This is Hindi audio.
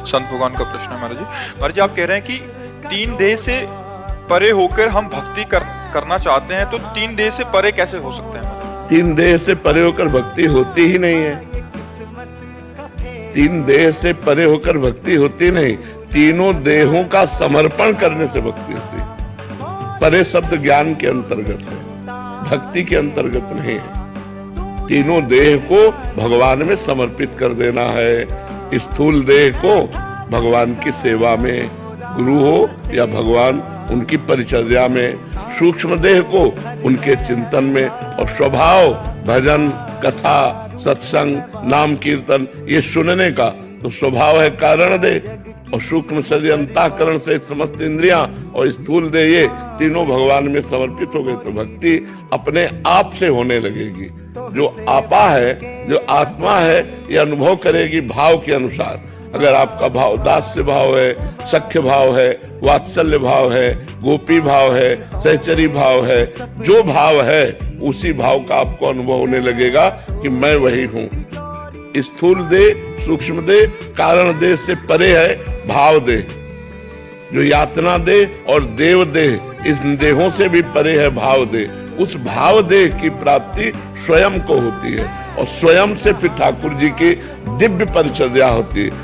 संत भगवान का प्रश्न है महाराज जी। महाराज जी आप कह रहे हैं कि तीन देह से परे होकर हम भक्ति करना चाहते हैं, तो तीन देह से परे कैसे हो सकते हैं? तीन देह से परे होकर भक्ति होती ही नहीं है। तीन देह से परे होकर भक्ति होती नहीं, तीनों देहों का समर्पण करने से भक्ति होती है। परे शब्द ज्ञान के अंतर्गत है, भक्ति के अंतर्गत नहीं है। तीनों देह को भगवान में समर्पित कर देना है। स्थूल देह को भगवान की सेवा में, गुरु हो या भगवान उनकी परिचर्या में, सूक्ष्म देह को उनके चिंतन में, और स्वभाव भजन कथा सत्संग नाम कीर्तन ये सुनने का तो स्वभाव है कारण देह, और सूक्ष्म शरीर अंतःकरण से समस्त इंद्रियां और स्थूल देह ये तीनों भगवान में समर्पित हो गए तो भक्ति अपने आप से होने लगेगी। जो आपा है, जो आत्मा है, ये अनुभव करेगी भाव के अनुसार। अगर आपका भाव दास्य भाव है, सख्य भाव है, वात्सल्य भाव है, गोपी भाव है, सहचरी भाव है, जो भाव है उसी भाव का आपको अनुभव होने लगेगा कि मैं वही हूँ। स्थूल देह सूक्ष्म देह कारण देह से परे है भाव देह, जो यातना देह और देव देह इस देहों से भी परे है भाव देह। उस भाव देह की प्राप्ति स्वयं को होती है, और स्वयं से फिर ठाकुर जी की दिव्य परिचर्या होती है।